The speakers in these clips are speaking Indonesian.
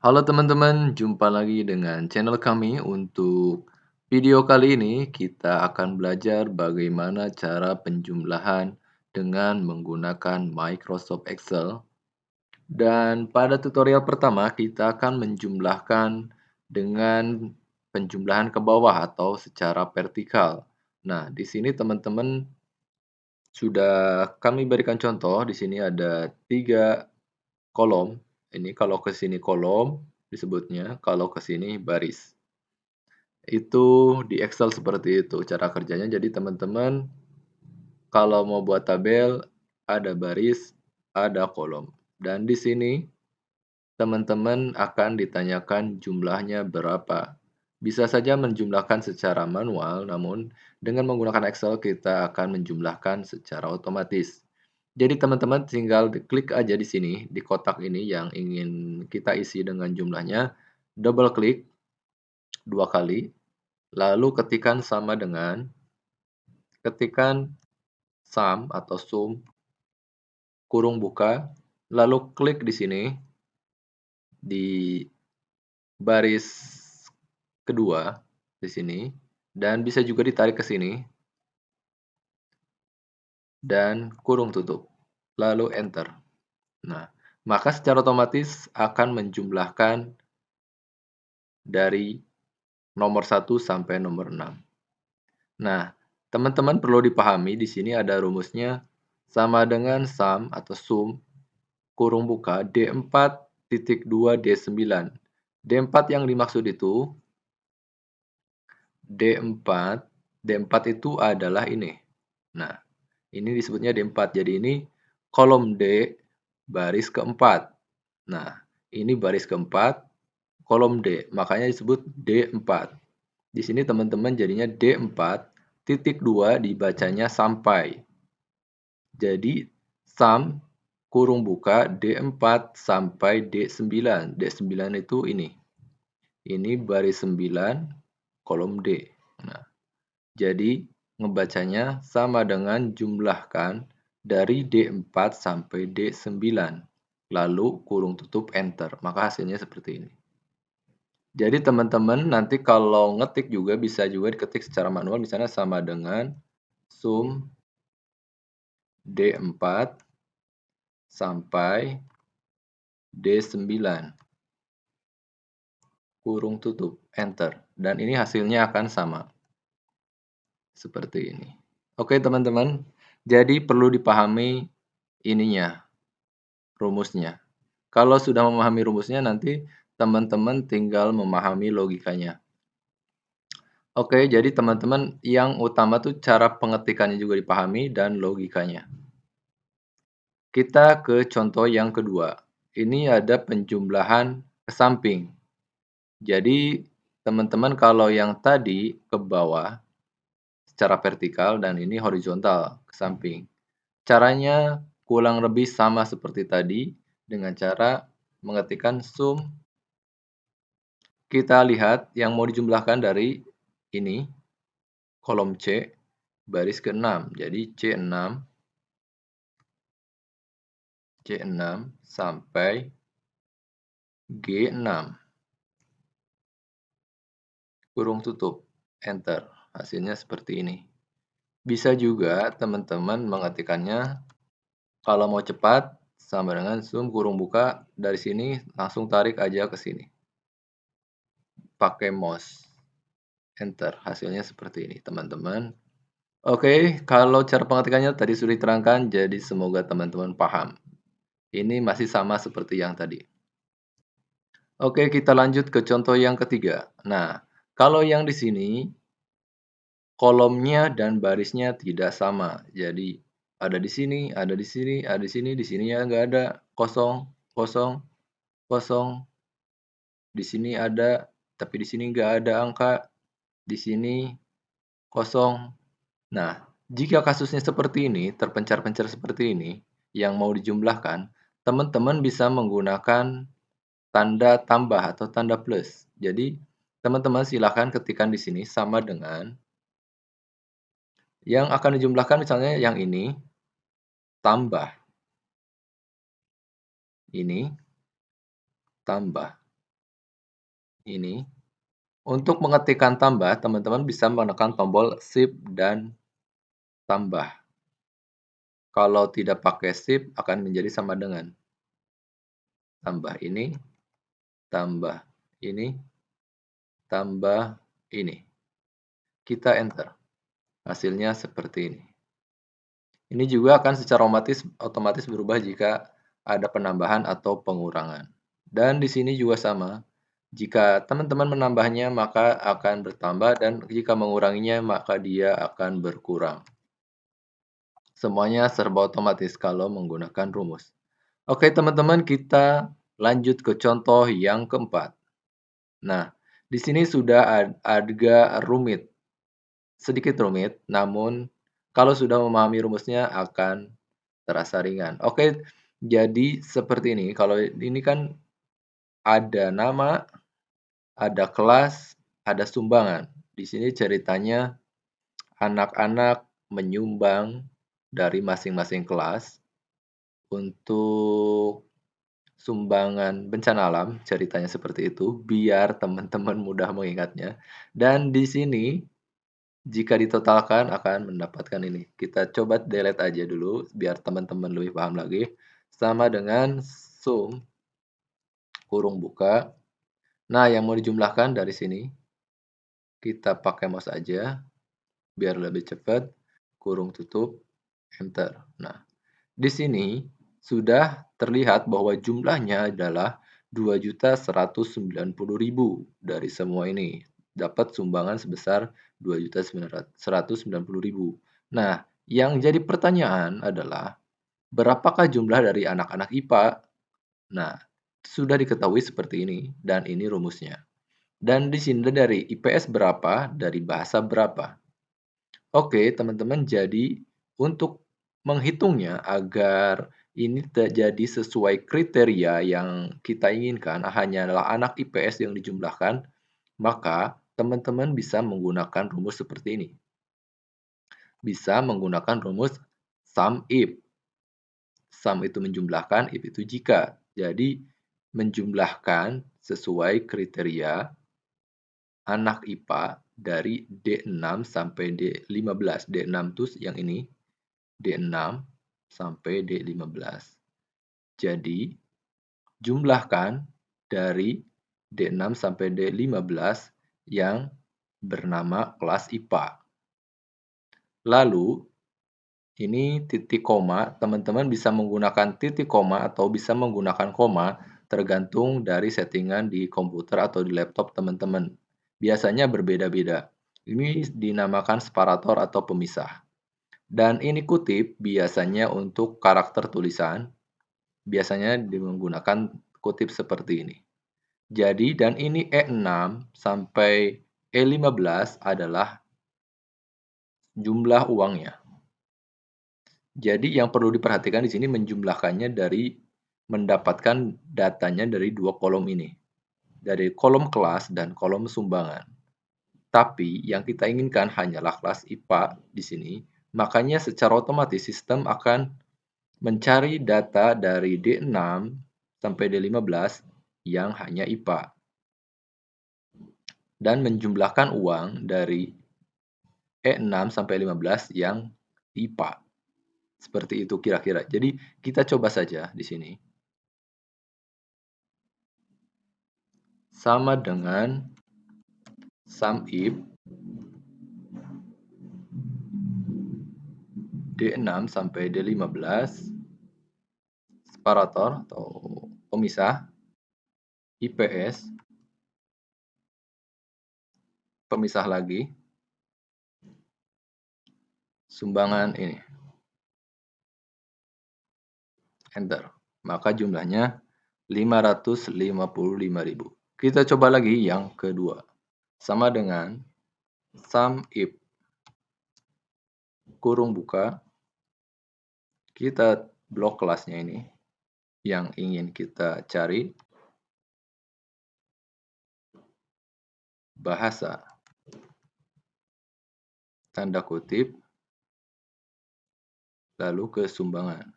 Halo teman-teman, jumpa lagi dengan channel kami. Untuk video kali ini, kita akan belajar bagaimana cara penjumlahan dengan menggunakan Microsoft Excel. Dan pada tutorial pertama, kita akan menjumlahkan dengan penjumlahan ke bawah atau secara vertikal. Nah, di sini teman-teman sudah kami berikan contoh. Di sini ada 3 kolom. Ini kalau ke sini kolom disebutnya, kalau ke sini baris. Itu di Excel seperti itu cara kerjanya. Jadi teman-teman kalau mau buat tabel ada baris, ada kolom. Dan di sini teman-teman akan ditanyakan jumlahnya berapa. Bisa saja menjumlahkan secara manual, namun dengan menggunakan Excel kita akan menjumlahkan secara otomatis. Jadi teman-teman tinggal klik aja di sini, di kotak ini yang ingin kita isi dengan jumlahnya, double klik 2 kali, lalu ketikkan sum atau sum, kurung buka, lalu klik di sini, di baris kedua, di sini, dan bisa juga ditarik ke sini, dan kurung tutup, lalu enter. Nah, maka secara otomatis akan menjumlahkan dari nomor 1 sampai nomor 6. Nah, teman-teman perlu dipahami di sini ada rumusnya sama dengan sum atau sum kurung buka D4.2D9. D4 yang dimaksud itu D4, D4 itu adalah ini. Nah, ini disebutnya D4. Jadi ini kolom D baris keempat. Nah, ini baris keempat, kolom D. Makanya disebut D4. Di sini teman-teman jadinya D4.2 dibacanya sampai. Jadi sum kurung buka D4 sampai D9. D9 itu ini. Ini baris 9 kolom D. Nah, jadi ngebacanya sama dengan jumlahkan dari D4 sampai D9. Lalu kurung tutup enter. Maka hasilnya seperti ini. Jadi teman-teman nanti kalau ngetik juga bisa juga diketik secara manual, misalnya sama dengan sum D4 sampai D9, kurung tutup, enter. Dan ini hasilnya akan sama. Seperti ini. Oke teman-teman, jadi perlu dipahami ininya, rumusnya. Kalau sudah memahami rumusnya, nanti teman-teman tinggal memahami logikanya. Oke, jadi teman-teman yang utama tuh cara pengetikannya juga dipahami dan logikanya. Kita ke contoh yang kedua. Ini ada penjumlahan ke samping. Jadi teman-teman kalau yang tadi ke bawah secara vertikal dan ini horizontal ke samping. Caranya kurang lebih sama seperti tadi dengan cara mengetikkan sum. Kita lihat yang mau dijumlahkan dari ini kolom C baris ke-6. Jadi C6 sampai G6. Kurung tutup, enter. Hasilnya seperti ini. Bisa juga teman-teman mengetikkannya kalau mau cepat sama dengan sum kurung buka dari sini langsung tarik aja ke sini. Pakai mouse. Enter. Hasilnya seperti ini, teman-teman. Oke, kalau cara pengetikannya tadi sudah diterangkan, jadi semoga teman-teman paham. Ini masih sama seperti yang tadi. Oke, kita lanjut ke contoh yang ketiga. Nah, kalau yang di sini kolomnya dan barisnya tidak sama. Jadi ada di sini, ada di sini, ada di sini, di sininya nggak ada, kosong, kosong, kosong. Di sini ada, tapi di sini nggak ada angka. Di sini kosong. Nah, jika kasusnya seperti ini, terpencar-pencar seperti ini, yang mau dijumlahkan, teman-teman bisa menggunakan tanda tambah atau tanda plus. Jadi, teman-teman silakan ketikkan di sini sama dengan yang akan dijumlahkan misalnya yang ini, tambah. Ini, tambah. ini. Untuk mengetikkan tambah, teman-teman bisa menekan tombol Shift dan tambah. Kalau tidak pakai Shift akan menjadi sama dengan tambah ini, tambah ini, tambah ini. Kita enter. Hasilnya seperti ini. Ini juga akan secara otomatis berubah jika ada penambahan atau pengurangan. Dan di sini juga sama. Jika teman-teman menambahnya, maka akan bertambah, dan jika menguranginya, maka dia akan berkurang. Semuanya serba otomatis kalau menggunakan rumus. Oke, teman-teman, kita lanjut ke contoh yang keempat. Nah, di sini sudah agak rumit, sedikit rumit, namun kalau sudah memahami rumusnya akan terasa ringan. Oke, jadi seperti ini. Kalau ini kan ada nama, ada kelas, ada sumbangan. Di sini ceritanya anak-anak menyumbang dari masing-masing kelas untuk sumbangan bencana alam, ceritanya seperti itu, biar teman-teman mudah mengingatnya. Dan di sini jika ditotalkan akan mendapatkan ini. Kita coba delete aja dulu biar teman-teman lebih paham lagi. Sama dengan sum kurung buka. Nah, yang mau dijumlahkan dari sini kita pakai mouse aja biar lebih cepat. Kurung tutup, enter. Nah, di sini sudah terlihat bahwa jumlahnya adalah 2.190.000 dari semua ini. Dapat sumbangan sebesar 2.190.000. Nah, yang jadi pertanyaan adalah berapakah jumlah dari anak-anak IPA? Nah, sudah diketahui seperti ini dan ini rumusnya. Dan di sini dari IPS berapa, dari bahasa berapa. Oke, teman-teman, jadi untuk menghitungnya agar ini terjadi sesuai kriteria yang kita inginkan, hanyalah anak IPS yang dijumlahkan, maka teman-teman bisa menggunakan rumus seperti ini. Bisa menggunakan rumus sum if. Sum itu menjumlahkan, if itu jika. Jadi menjumlahkan sesuai kriteria anak IPA dari D6 sampai D15. D6 itu yang ini, D6 sampai D15. Jadi jumlahkan dari D6 sampai D15 yang bernama kelas IPA. Lalu ini titik koma, teman-teman bisa menggunakan titik koma atau bisa menggunakan koma tergantung dari settingan di komputer atau di laptop teman-teman. Biasanya berbeda-beda. Ini dinamakan separator atau pemisah. Dan ini kutip biasanya untuk karakter tulisan, biasanya menggunakan kutip seperti ini. Jadi, dan ini E6 sampai E15 adalah jumlah uangnya. Jadi yang perlu diperhatikan di sini menjumlahkannya dari mendapatkan datanya dari dua kolom ini. Dari kolom kelas dan kolom sumbangan. Tapi yang kita inginkan hanyalah kelas IPA di sini. Makanya secara otomatis sistem akan mencari data dari D6 sampai D15 yang hanya IPA. Dan menjumlahkan uang dari E6 sampai 15 yang IPA. Seperti itu kira-kira. Jadi kita coba saja di sini. Sama dengan sum if D6 sampai D15 separator atau pemisah IPS pemisah lagi sumbangan ini. Enter. Maka jumlahnya 555.000. Kita coba lagi yang kedua. Sama dengan sum if kurung buka, kita blok kelasnya ini yang ingin kita cari, bahasa, tanda kutip, lalu ke sumbangan,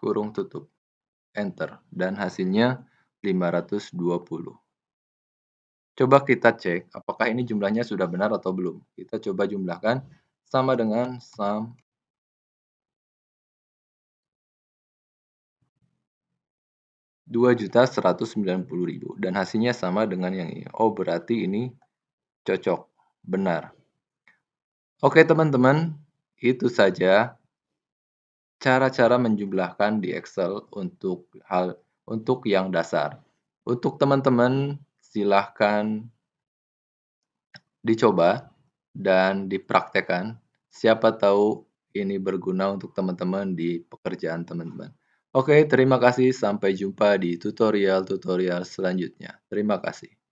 kurung tutup, enter, dan hasilnya 520. Coba kita cek apakah ini jumlahnya sudah benar atau belum. Kita coba jumlahkan sama dengan 2.190.000 dan hasilnya sama dengan yang ini. Oh, berarti ini cocok, benar. Oke teman-teman, itu saja cara-cara menjumlahkan di Excel untuk yang dasar. Untuk teman-teman silahkan dicoba dan dipraktekkan. Siapa tahu ini berguna untuk teman-teman di pekerjaan teman-teman. Oke, terima kasih. Sampai jumpa di tutorial-tutorial selanjutnya. Terima kasih.